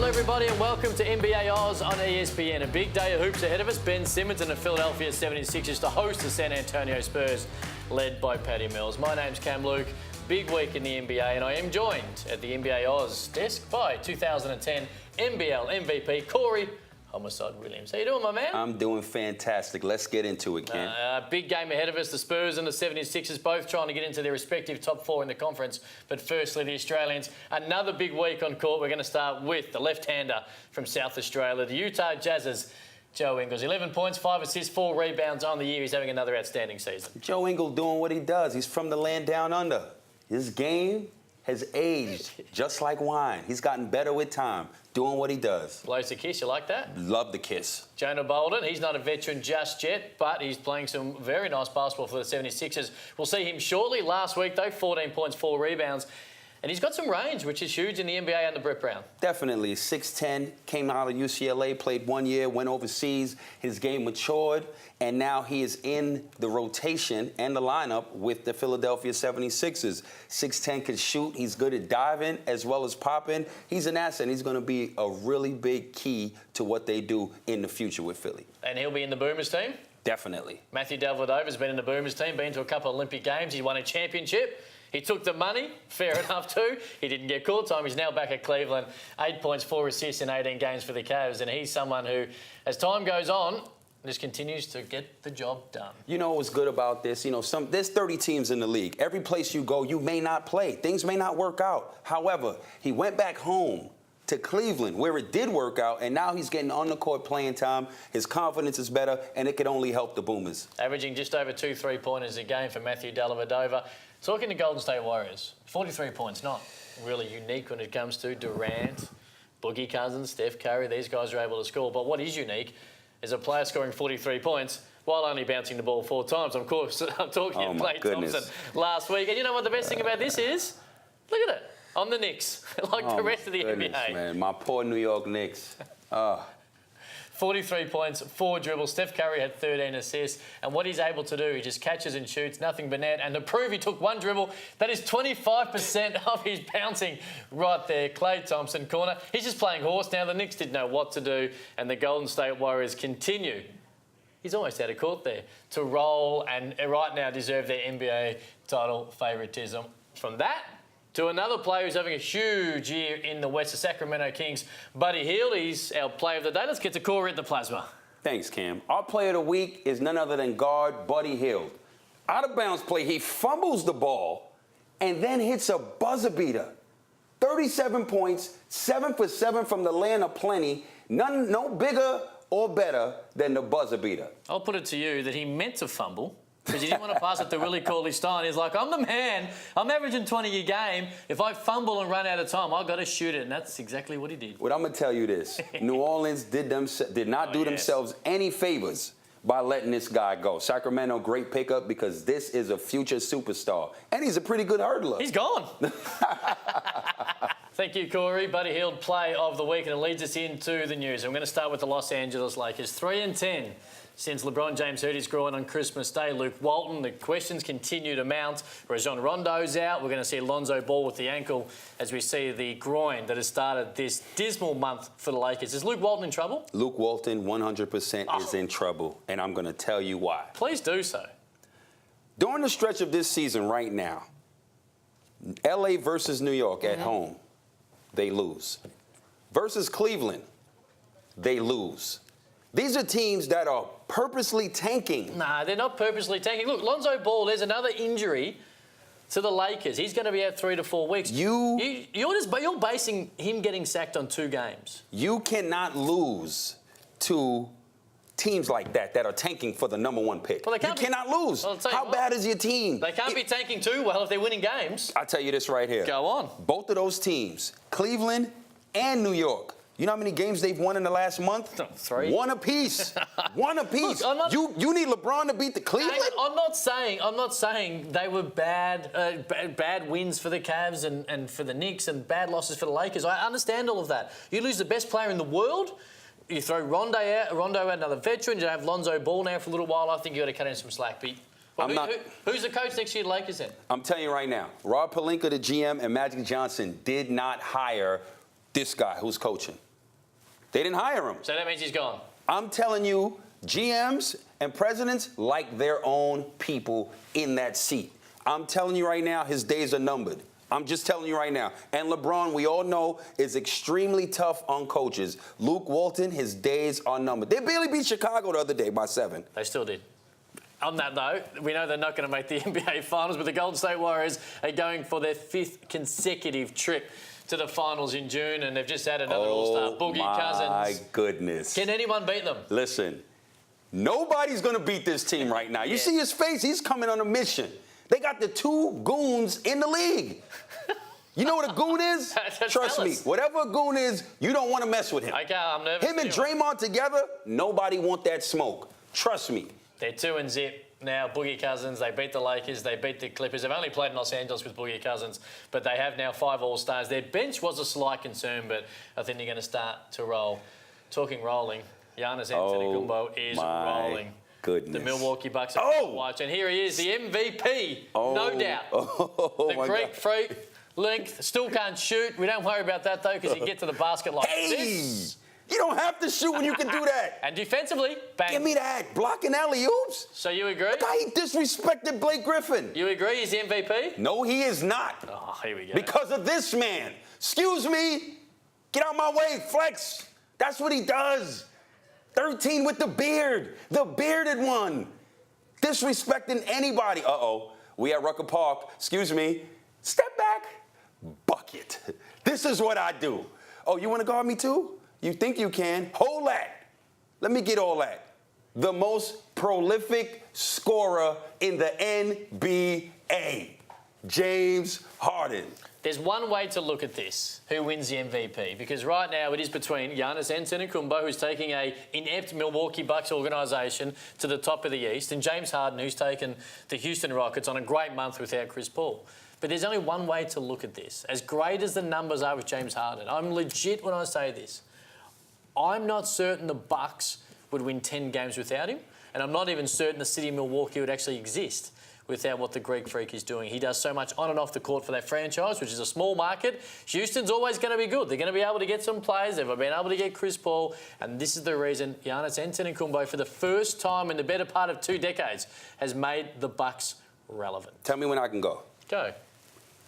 Hello everybody and welcome to NBA Oz on ESPN. A big day of hoops ahead of us. Ben Simmons and the Philadelphia 76ers to host the San Antonio Spurs, led by Patty Mills. My name's Cam Luke. Big week in the NBA and I am joined at the NBA Oz desk by 2010 NBL MVP Corey Homicide Williams. How you doing, my man? I'm doing fantastic. Let's get into it, Ken. Big game ahead of us. The Spurs and the 76ers both trying to get into their respective top four in the conference. But firstly, the Australians. Another big week on court. We're going to start with the left-hander from South Australia, the Utah Jazz's Joe Ingles. 11 points, 5 assists, 4 rebounds on the year. He's having another outstanding season. Joe Ingles doing what he does. He's from the land down under. His game has aged just like wine. He's gotten better with time, doing what he does. Blows the kiss, you like that? Love the kiss. Jonah Bolden, he's not a veteran just yet, but he's playing some very nice basketball for the 76ers. We'll see him shortly. Last week, though, 14 points, 4 rebounds. And he's got some range, which is huge in the NBA under Brett Brown. Definitely. 6'10", came out of UCLA, played 1 year, went overseas. His game matured, and now he is in the rotation and the lineup with the Philadelphia 76ers. 6'10", can shoot. He's good at diving as well as popping. He's an asset, and he's going to be a really big key to what they do in the future with Philly. And he'll be in the Boomers team? Definitely. Matthew Dellavedova's been in the Boomers team, been to a couple of Olympic Games. He won a championship. He took the money, fair enough too. He didn't get court time. He's now back at Cleveland. 8 points, 4 assists in 18 games for the Cavs. And he's someone who, as time goes on, just continues to get the job done. You know what's good about this? You know, there's 30 teams in the league. Every place you go, you may not play. Things may not work out. However, he went back home to Cleveland, where it did work out, and now he's getting on the court playing time. His confidence is better, and it could only help the Boomers. Averaging just over 2 3-pointers a game for Matthew Dellavedova. Talking to Golden State Warriors, 43 points, not really unique when it comes to Durant, Boogie Cousins, Steph Curry. These guys are able to score. But what is unique is a player scoring 43 points while only bouncing the ball 4 times. Of course, I'm talking to Klay Thompson last week. And you know what the best thing about this is? Look at it. I'm the Knicks, like the rest of the NBA. Man, my poor New York Knicks. 43 points, 4 dribbles. Steph Curry had 13 assists. And what he's able to do, he just catches and shoots, nothing but net. And to prove he took 1 dribble, that is 25% of his bouncing right there. Klay Thompson, corner. He's just playing horse now. The Knicks didn't know what to do. And the Golden State Warriors continue. He's almost out of court there to roll and right now deserve their NBA title favouritism. From that to another player who's having a huge year in the West, the Sacramento Kings, Buddy Hield. He's our player of the day. Let's get to Corey at the Plasma. Thanks, Cam. Our player of the week is none other than guard Buddy Hield. Out of bounds play, he fumbles the ball and then hits a buzzer beater. 37 points, 7 for 7 from the land of plenty. No bigger or better than the buzzer beater. I'll put it to you that he meant to fumble, because he didn't want to pass it to Willie Cauley-Stein. He's like, I'm the man. I'm averaging 20 a game. If I fumble and run out of time, I've got to shoot it. And that's exactly what he did. Well, I'm going to tell you this. New Orleans did not do themselves any favors by letting this guy go. Sacramento, great pickup because this is a future superstar. And he's a pretty good hurdler. He's gone. Thank you, Corey. Buddy Hield, play of the week. And it leads us into the news. I'm going to start with the Los Angeles Lakers. 3-10. Since LeBron James hurt his groin on Christmas Day. Luke Walton, the questions continue to mount. Rajon Rondo's out. We're going to see Lonzo Ball with the ankle as we see the groin that has started this dismal month for the Lakers. Is Luke Walton in trouble? Luke Walton 100% is in trouble, and I'm going to tell you why. Please do so. During the stretch of this season right now, L.A. versus New York at home, they lose. Versus Cleveland, they lose. These are teams that are purposely tanking. Nah, they're not purposely tanking. Look, Lonzo Ball, there's another injury to the Lakers. He's going to be out 3 to 4 weeks. You're basing him getting sacked on 2 games. You cannot lose to teams like that are tanking for the #1 pick. Well, you cannot lose. Well, How bad is your team? They can't be tanking too well if they're winning games. I'll tell you this right here. Go on. Both of those teams, Cleveland and New York, you know how many games they've won in the last month? 3. 1 apiece. 1 apiece. Look, you need LeBron to beat the Cleveland? I'm not saying they were bad wins for the Cavs and for the Knicks and bad losses for the Lakers. I understand all of that. You lose the best player in the world. You throw Rondo out, another veteran. You have Lonzo Ball now for a little while. I think you got to cut in some slack. But who's the coach next year, Lakers then? I'm telling you right now, Rob Pelinka, the GM, and Magic Johnson did not hire this guy who's coaching. They didn't hire him. So that means he's gone. I'm telling you, GMs and presidents like their own people in that seat. I'm telling you right now, his days are numbered. I'm just telling you right now. And LeBron, we all know, is extremely tough on coaches. Luke Walton, his days are numbered. They barely beat Chicago the other day by 7. They still did. On that note, we know they're not going to make the NBA Finals, but the Golden State Warriors are going for their 5th consecutive trip to the finals in June, and they've just added another All-Star, Boogie Cousins. My goodness. Can anyone beat them? Listen, nobody's going to beat this team right now. You see his face? He's coming on a mission. They got the 2 goons in the league. You know what a goon is? Trust me, whatever a goon is, you don't want to mess with him. Okay, I'm nervous. Him and Draymond together, nobody want that smoke. Trust me. They're 2-0 now. Boogie Cousins, they beat the Lakers, they beat the Clippers. They've only played in Los Angeles with Boogie Cousins, but they have now 5 All-Stars. Their bench was a slight concern, but I think they're going to start to roll. Talking rolling, Giannis Antetokounmpo is rolling. Goodness. The Milwaukee Bucks are to watch. And here he is, the MVP, no doubt. The Greek freak, length, still can't shoot. We don't worry about that, though, because he can get to the basket like this. You don't have to shoot when you can do that. And defensively, bang. Give me that. Blocking alley-oops. So you agree? The guy, he disrespected Blake Griffin. You agree he's the MVP? No, he is not. Oh, here we go. Because of this man. Excuse me. Get out my way, Flex. That's what he does. 13 with the beard. The bearded one. Disrespecting anybody. Uh-oh. We at Rucker Park. Excuse me. Step back. Bucket. This is what I do. Oh, you want to guard me too? You think you can? Hold that. Let me get all that. The most prolific scorer in the NBA, James Harden. There's one way to look at this, who wins the MVP, because right now it is between Giannis Antetokounmpo, who's taking a inept Milwaukee Bucks organisation to the top of the East, and James Harden, who's taken the Houston Rockets on a great month without Chris Paul. But there's only one way to look at this. As great as the numbers are with James Harden, I'm legit when I say this. I'm not certain the Bucks would win 10 games without him, and I'm not even certain the city of Milwaukee would actually exist without what the Greek freak is doing. He does so much on and off the court for that franchise, which is a small market. Houston's always going to be good. They're going to be able to get some players. They've been able to get Chris Paul, and this is the reason Giannis Antetokounmpo, for the first time in the better part of 2 decades, has made the Bucks relevant. Tell me when I can go. Go.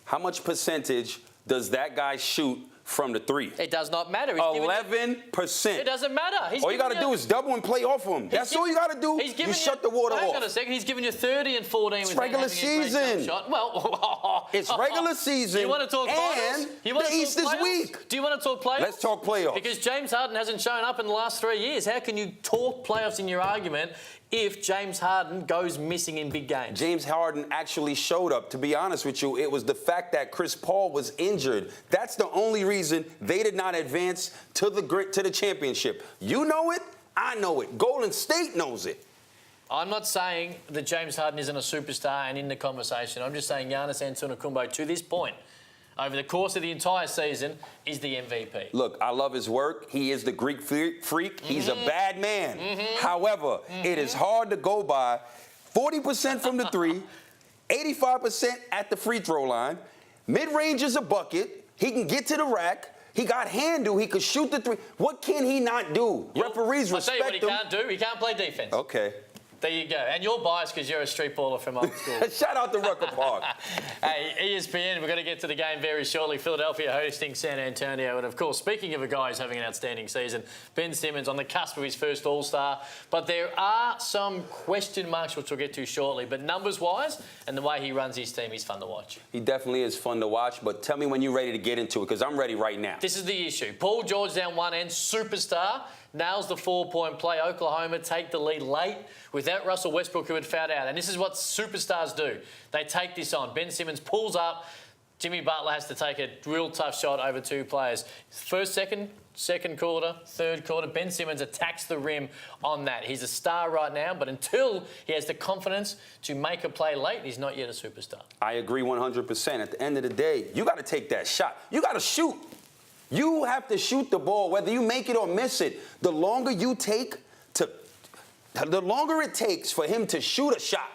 How much percentage does that guy shoot from the 3? It does not matter. 11%. It doesn't matter. All you got to do is double and play off him. That's all you got to do. You shut the water off. Hang on a second. He's giving you 30 and 14 it's without regular having a great season. jump shot. Well, it's regular season. You want to talk finals? And the East is weak. Do you want to talk playoffs? Let's talk playoffs. Because James Harden hasn't shown up in the last 3 years. How can you talk playoffs in your argument if James Harden goes missing in big games? James Harden actually showed up. To be honest with you, it was the fact that Chris Paul was injured. That's the only reason they did not advance to the championship. You know it. I know it. Golden State knows it. I'm not saying that James Harden isn't a superstar and in the conversation. I'm just saying Giannis Antetokounmpo, to this point, over the course of the entire season, is the MVP. Look, I love his work. He is the Greek freak. He's a bad man. However, it is hard to go by 40% from the 3, 85% at the free throw line. Mid-range is a bucket. He can get to the rack. He got handle. He could shoot the 3. What can he not do? Referees respect him. I'll tell you what he can't do. He can't play defense. Okay. There you go. And you're biased because you're a street baller from old school. Shout out to Rucker Park. Hey, ESPN, we're going to get to the game very shortly. Philadelphia hosting San Antonio. And, of course, speaking of a guy who's having an outstanding season, Ben Simmons on the cusp of his first All-Star. But there are some question marks, which we'll get to shortly. But numbers-wise and the way he runs his team, he's fun to watch. He definitely is fun to watch. But tell me when you're ready to get into it, because I'm ready right now. This is the issue. Paul George down one end, superstar. Nails the 4-point play. Oklahoma take the lead late without Russell Westbrook, who had fouled out. And this is what superstars do. They take this on. Ben Simmons pulls up. Jimmy Butler has to take a real tough shot over 2 players. First, second quarter, third quarter, Ben Simmons attacks the rim on that. He's a star right now, but until he has the confidence to make a play late, he's not yet a superstar. I agree 100%. At the end of the day, you got to take that shot. You got to shoot. You have to shoot the ball, whether you make it or miss it. The longer it takes for him to shoot a shot,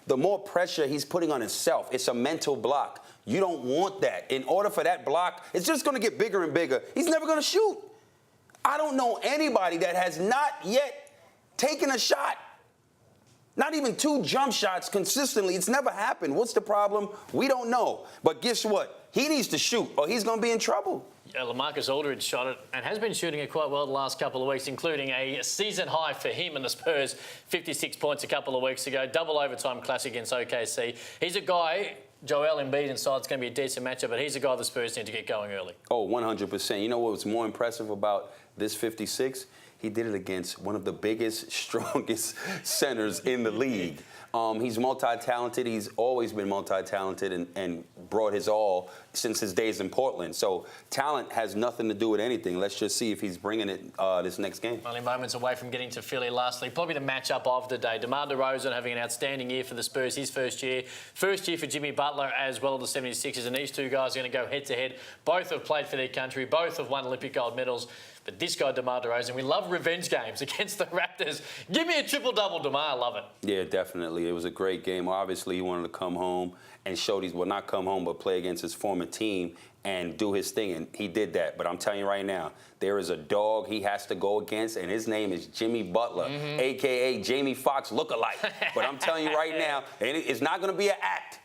the more pressure he's putting on himself. It's a mental block. You don't want that. In order for that block, it's just going to get bigger and bigger. He's never going to shoot. I don't know anybody that has not yet taken a shot. Not even 2 jump shots consistently. It's never happened. What's the problem? We don't know. But guess what? He needs to shoot or he's going to be in trouble. Yeah, LaMarcus Aldridge shot it and has been shooting it quite well the last couple of weeks, including a season high for him and the Spurs, 56 points a couple of weeks ago, double overtime classic against OKC. He's a guy, Joel Embiid inside, it's going to be a decent matchup, but he's a guy the Spurs need to get going early. Oh, 100%. You know what was more impressive about this 56? He did it against one of the biggest, strongest centers in the league. He's multi-talented. He's always been multi-talented and brought his all since his days in Portland. So talent has nothing to do with anything. Let's just see if he's bringing it this next game. Only moments away from getting to Philly lastly. Probably the matchup of the day. DeMar DeRozan having an outstanding year for the Spurs, his first year. First year for Jimmy Butler as well, the 76ers. And these two guys are going to go head-to-head. Both have played for their country. Both have won Olympic gold medals. But this guy, DeMar DeRozan, we love revenge games against the Raptors. Give me a triple-double, DeMar. I love it. Yeah, definitely. It was a great game. Obviously, he wanted to come home and show these, well, not come home, but play against his former team and do his thing. And he did that. But I'm telling you right now, there is a dog he has to go against, and his name is Jimmy Butler, a.k.a. Jamie Foxx lookalike. But I'm telling you right now, it's not going to be an act.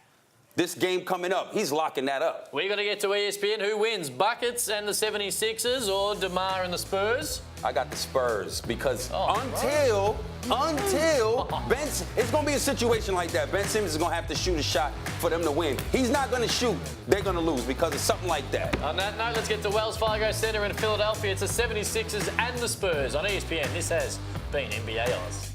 This game coming up, he's locking that up. We got to get to ESPN. Who wins, Buckets and the 76ers or DeMar and the Spurs? I got the Spurs because until Ben, it's going to be a situation like that. Ben Simmons is going to have to shoot a shot for them to win. He's not going to shoot. They're going to lose because of something like that. On that note, let's get to Wells Fargo Center in Philadelphia. It's the 76ers and the Spurs on ESPN. This has been NBA Oz.